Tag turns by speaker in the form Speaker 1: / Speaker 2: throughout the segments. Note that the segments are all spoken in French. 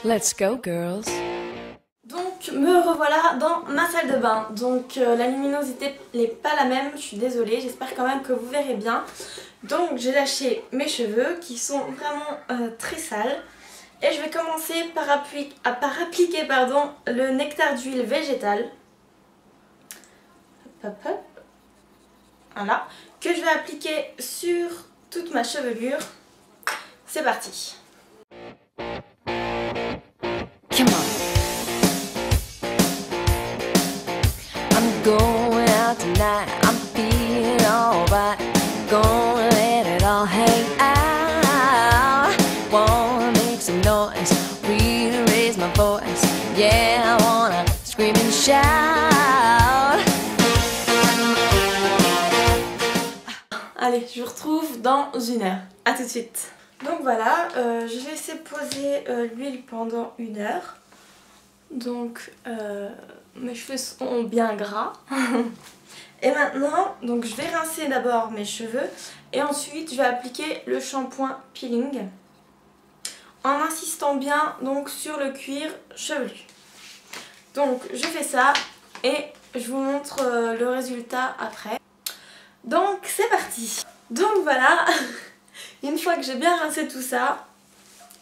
Speaker 1: Let's go, girls.
Speaker 2: Donc me revoilà dans ma salle de bain. Donc la luminosité n'est pas la même, je suis désolée, j'espère quand même que vous verrez bien. Donc j'ai lâché mes cheveux qui sont vraiment très sales. Et je vais commencer par appliquer le nectar d'huile végétale. Hop, hop, hop. Voilà. Que je vais appliquer sur toute ma chevelure. C'est parti.
Speaker 1: Come on. I'm going out tonight. I'm feeling alright. Gonna let it all hang out. Wanna make some noise. Really raise my voice. Yeah, I wanna scream and shout.
Speaker 2: Allez, je vous retrouve dans une heure. A tout de suite. Donc voilà, je vais laisser poser l'huile pendant 1 heure. Donc mes cheveux sont bien gras. Et maintenant, donc je vais rincer d'abord mes cheveux et ensuite je vais appliquer le shampoing peeling en insistant bien donc sur le cuir chevelu. Donc je fais ça et je vous montre le résultat après. Donc c'est parti. Donc voilà. Une fois que j'ai bien rincé tout ça,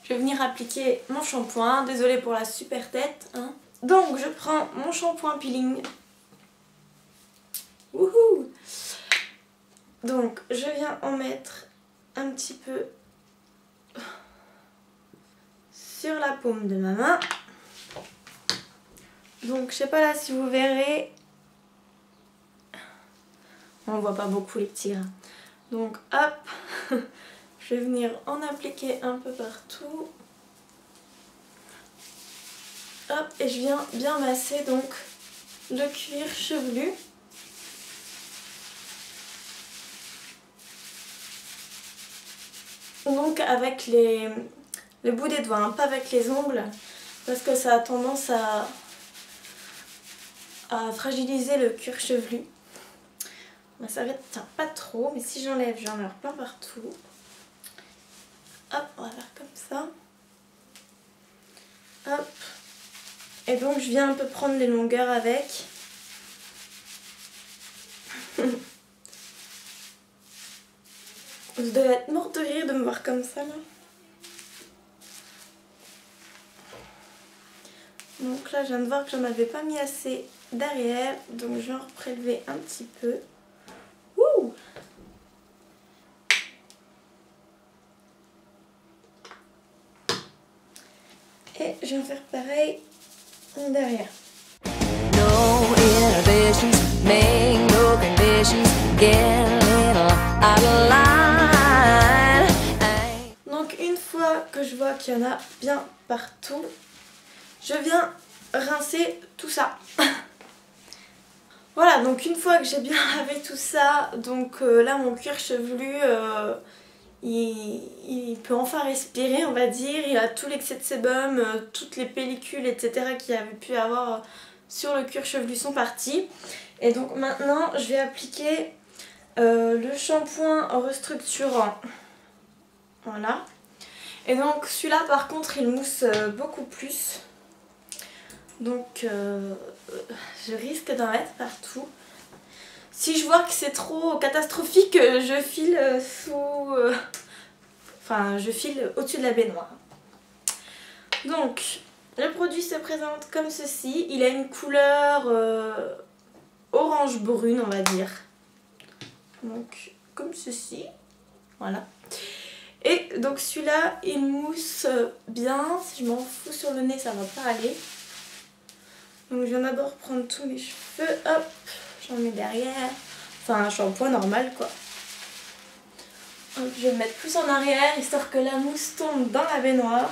Speaker 2: je vais venir appliquer mon shampoing. Désolée pour la super tête, hein. Donc je prends mon shampoing peeling. Wouhou! Donc je viens en mettre un petit peu sur la paume de ma main. Donc je sais pas là si vous verrez. On voit pas beaucoup les petits grains. Donc hop. Je vais venir en appliquer un peu partout. Hop, et je viens bien masser donc le cuir chevelu. Donc avec les bouts des doigts, hein, pas avec les ongles, parce que ça a tendance à fragiliser le cuir chevelu. Ma serviette tient pas trop, mais si j'enlève, j'en ai plein partout. Hop, on va faire comme ça. Hop. Et donc je viens un peu prendre les longueurs avec. Vous devez être morte de rire de me voir comme ça là. Donc là je viens de voir que j'en avais pas mis assez derrière. Donc je vais en prélever un petit peu. Wouh! Et je viens faire pareil derrière.
Speaker 1: No inhibitions, make no conditions, get a little out of line.
Speaker 2: Donc une fois que je vois qu'il y en a bien partout, je viens rincer tout ça. Voilà, donc une fois que j'ai bien lavé tout ça, donc là mon cuir chevelu il peut enfin respirer, on va dire. Il a tout l'excès de sébum, toutes les pellicules etc qu'il y avait pu avoir sur le cuir chevelu sont partis. Et donc maintenant je vais appliquer le shampoing restructurant. Voilà. Et donc celui-là par contre il mousse beaucoup plus. Donc je risque d'en mettre partout. Si je vois que c'est trop catastrophique, je file je file au-dessus de la baignoire. Donc le produit se présente comme ceci. Il a une couleur orange brune on va dire. Donc comme ceci. Voilà. Et donc celui-là il mousse bien. Si je m'en fous sur le nez ça va pas aller. Donc je viens d'abord prendre tous mes cheveux, hop, j'en mets derrière, enfin un shampoing normal quoi. Hop, je vais le mettre plus en arrière histoire que la mousse tombe dans la baignoire.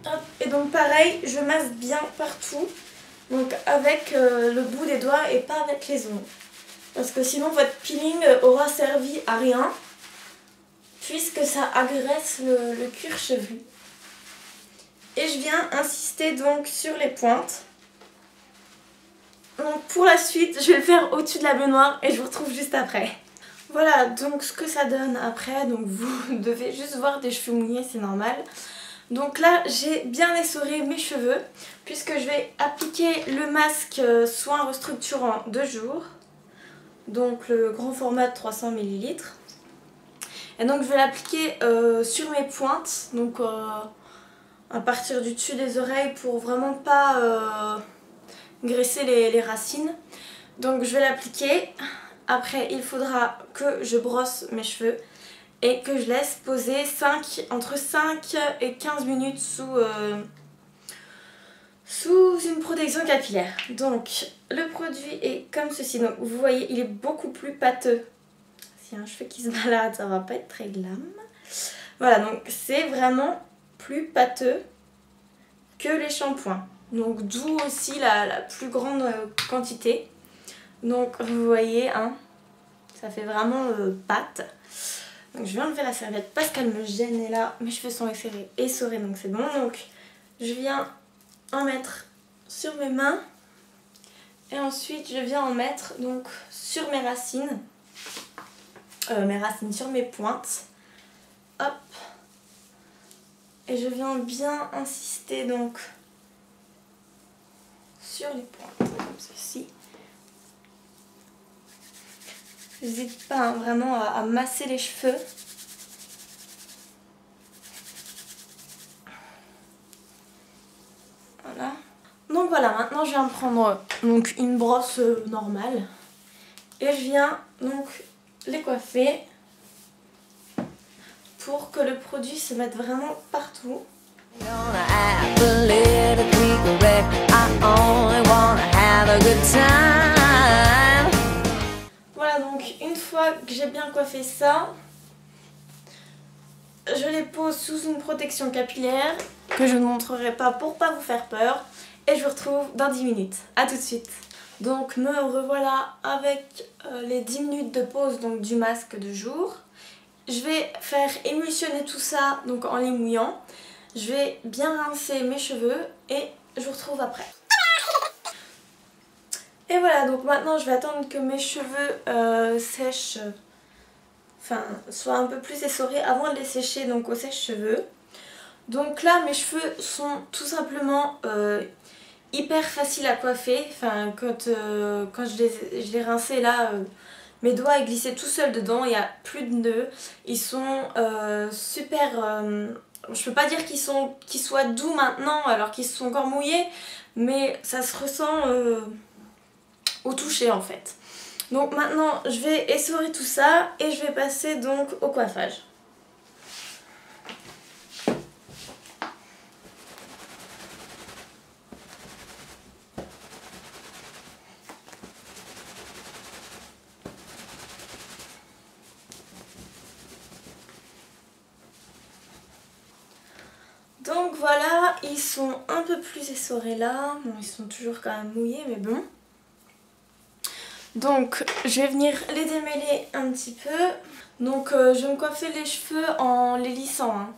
Speaker 2: Hop, et donc pareil, je masse bien partout, donc avec le bout des doigts et pas avec les ongles. Parce que sinon votre peeling aura servi à rien, puisque ça agresse le cuir chevelu. Et je viens insister donc sur les pointes. Donc pour la suite, je vais le faire au-dessus de la baignoire et je vous retrouve juste après. Voilà donc ce que ça donne après, donc vous devez juste voir des cheveux mouillés, c'est normal. Donc là j'ai bien essoré mes cheveux puisque je vais appliquer le masque soin restructurant de jour. Donc le grand format de 300 ml. Et donc je vais l'appliquer sur mes pointes, donc à partir du dessus des oreilles pour vraiment pas graisser les racines. Donc je vais l'appliquer. Après il faudra que je brosse mes cheveux et que je laisse poser entre 5 et 15 minutes sous une protection capillaire. Donc le produit est comme ceci. Donc vous voyez il est beaucoup plus pâteux. S'il y a un cheveu qui se balade ça va pas être très glam. Voilà donc c'est vraiment plus pâteux que les shampoings. Donc d'où aussi la plus grande quantité. Donc vous voyez hein, ça fait vraiment pâte. Donc je vais enlever la serviette parce qu'elle me gêne et là mes cheveux sont essorés donc c'est bon. Donc je viens en mettre sur mes mains et ensuite je viens en mettre donc sur mes racines sur mes pointes. Hop. Et je viens bien insister donc sur les pointes comme ceci. N'hésite pas hein, vraiment à masser les cheveux. Voilà. Donc voilà, maintenant je viens prendre donc, une brosse normale. Et je viens donc les coiffer pour que le produit se mette vraiment partout. Voilà donc une fois que j'ai bien coiffé ça, je les pose sous une protection capillaire que je ne montrerai pas pour pas vous faire peur et je vous retrouve dans 10 minutes. A tout de suite. Donc me revoilà avec les 10 minutes de pause donc, du masque de jour. Je vais faire émulsionner tout ça donc, en les mouillant. Je vais bien rincer mes cheveux et je vous retrouve après. Et voilà donc maintenant je vais attendre que mes cheveux sèchent. Enfin, soit un peu plus essorés avant de les sécher donc au sèche-cheveux. Donc là mes cheveux sont tout simplement hyper faciles à coiffer. Enfin quand je les rinçais là, mes doigts glissaient tout seuls dedans, il n'y a plus de nœuds. Ils sont super... je peux pas dire qu'ils soient doux maintenant alors qu'ils sont encore mouillés, mais ça se ressent au toucher en fait. Donc maintenant je vais essorer tout ça et je vais passer donc au coiffage. Donc voilà, ils sont un peu plus essorés là. Bon, ils sont toujours quand même mouillés mais bon. Donc je vais venir les démêler un petit peu. Donc je vais me coiffer les cheveux en les lissant. Hein.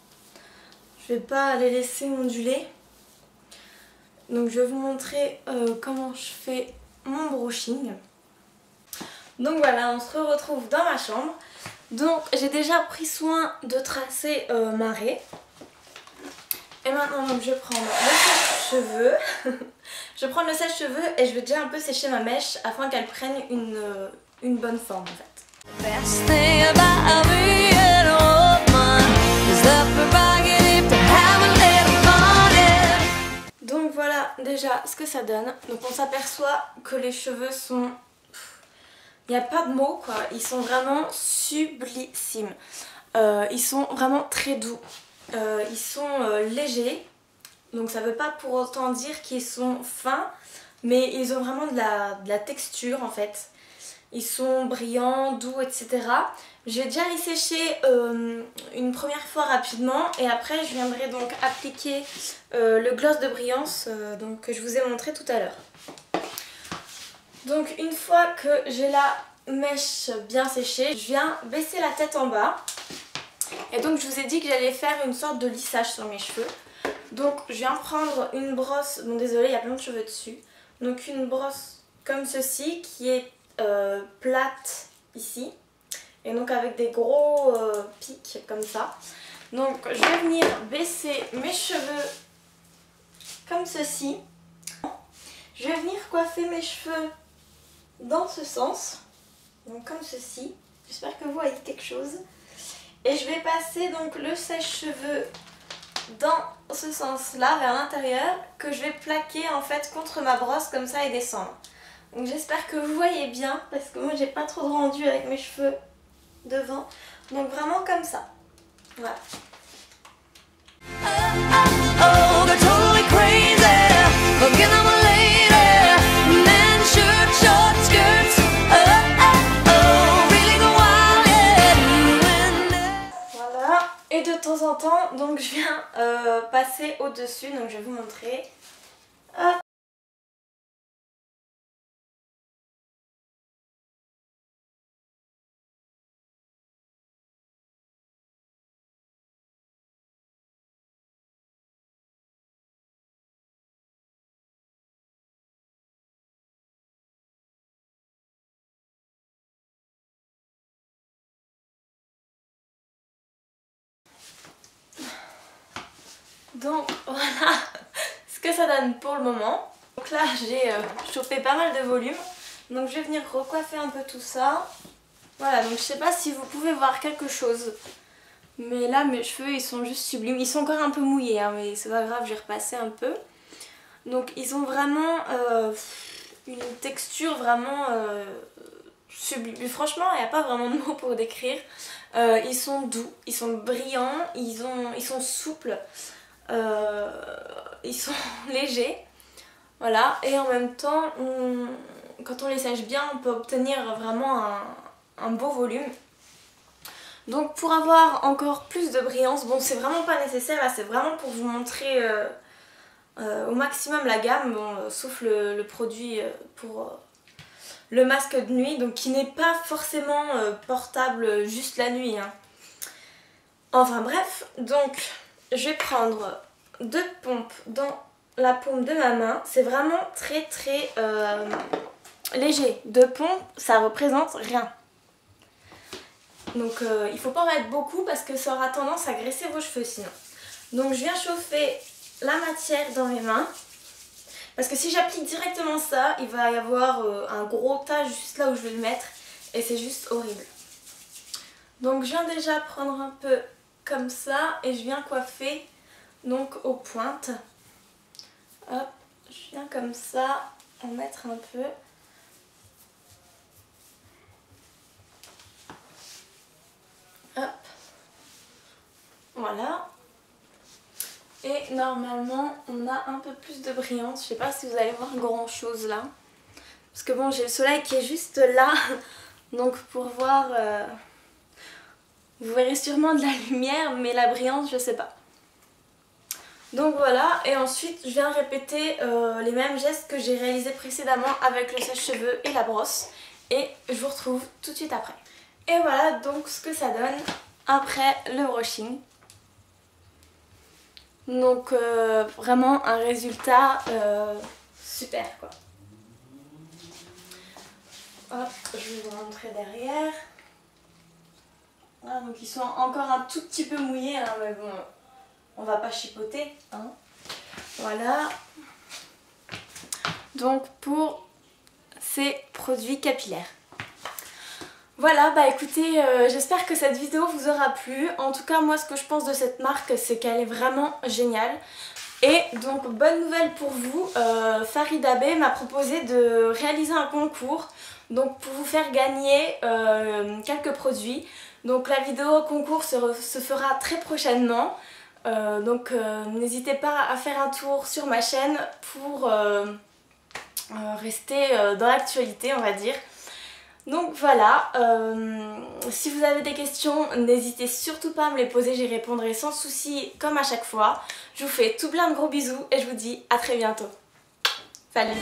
Speaker 2: Je vais pas les laisser onduler. Donc je vais vous montrer comment je fais mon brushing. Donc voilà, on se retrouve dans ma chambre. Donc j'ai déjà pris soin de tracer ma raie. Et maintenant donc, je prends le sèche-cheveux. Je prends le sèche-cheveux et je vais déjà un peu sécher ma mèche afin qu'elle prenne une bonne forme en fait. Donc voilà déjà ce que ça donne. Donc on s'aperçoit que les cheveux sont... Il n'y a pas de mots quoi, ils sont vraiment sublissimes. Ils sont vraiment très doux. Ils sont légers, donc ça veut pas pour autant dire qu'ils sont fins, mais ils ont vraiment de la texture en fait. Ils sont brillants, doux, etc. Je vais déjà les sécher une première fois rapidement et après je viendrai donc appliquer le gloss de brillance donc, que je vous ai montré tout à l'heure. Donc une fois que j'ai la mèche bien séchée, je viens baisser la tête en bas. Et donc je vous ai dit que j'allais faire une sorte de lissage sur mes cheveux. Donc je viens prendre une brosse, bon désolé il y a plein de cheveux dessus. Donc une brosse comme ceci qui est plate ici. et donc avec des gros pics comme ça. Donc je vais venir baisser mes cheveux comme ceci. Je vais venir coiffer mes cheveux dans ce sens, donc comme ceci. J'espère que vous voyez quelque chose. Et je vais passer donc le sèche-cheveux dans ce sens-là, vers l'intérieur, que je vais plaquer en fait contre ma brosse comme ça et descendre. Donc j'espère que vous voyez bien, parce que moi j'ai pas trop de rendu avec mes cheveux devant. Donc vraiment comme ça. Voilà. Voilà. Et de temps en temps, donc je viens passer au-dessus, donc je vais vous montrer. Hop. Donc voilà ce que ça donne pour le moment. Donc là j'ai chauffé pas mal de volume. Donc je vais venir recoiffer un peu tout ça. Voilà, donc je sais pas si vous pouvez voir quelque chose. Mais là mes cheveux ils sont juste sublimes. Ils sont encore un peu mouillés hein, mais c'est pas grave, je vais repasser un peu. Donc ils ont vraiment une texture vraiment sublime. Franchement il n'y a pas vraiment de mots pour décrire. Ils sont doux, ils sont brillants, ils sont souples. Ils sont légers, voilà, et en même temps quand on les sèche bien on peut obtenir vraiment un beau volume. Donc pour avoir encore plus de brillance, bon c'est vraiment pas nécessaire là, c'est vraiment pour vous montrer au maximum la gamme, bon, sauf le produit pour le masque de nuit, donc qui n'est pas forcément portable juste la nuit hein. Enfin bref, donc je vais prendre 2 pompes dans la paume de ma main. C'est vraiment très léger. 2 pompes, ça représente rien. Donc il faut pas en mettre beaucoup parce que ça aura tendance à graisser vos cheveux sinon. Donc je viens chauffer la matière dans mes mains. Parce que si j'applique directement ça, il va y avoir un gros tas juste là où je vais le mettre. Et c'est juste horrible. Donc je viens déjà prendre un peu comme ça et je viens coiffer donc aux pointes. Hop, je viens comme ça en mettre un peu. Hop, voilà. Et normalement on a un peu plus de brillance. Je sais pas si vous allez voir grand chose là. Parce que bon j'ai le soleil qui est juste là. Donc pour voir... vous verrez sûrement de la lumière, mais la brillance, je sais pas. Donc voilà, et ensuite je viens répéter les mêmes gestes que j'ai réalisés précédemment avec le sèche-cheveux et la brosse. Et je vous retrouve tout de suite après. Et voilà donc ce que ça donne après le brushing. Donc vraiment un résultat super quoi. Hop, je vais vous montrer derrière. Ah, donc ils sont encore un tout petit peu mouillés, hein, mais bon, on va pas chipoter. Hein. Voilà. Donc pour ces produits capillaires. Voilà, bah écoutez, j'espère que cette vidéo vous aura plu. En tout cas, moi ce que je pense de cette marque, c'est qu'elle est vraiment géniale. Et donc bonne nouvelle pour vous, Farida Bey m'a proposé de réaliser un concours donc pour vous faire gagner quelques produits. Donc la vidéo concours se fera très prochainement, donc n'hésitez pas à faire un tour sur ma chaîne pour rester dans l'actualité on va dire. Donc voilà, si vous avez des questions, n'hésitez surtout pas à me les poser, j'y répondrai sans souci comme à chaque fois. Je vous fais tout plein de gros bisous et je vous dis à très bientôt. Salut!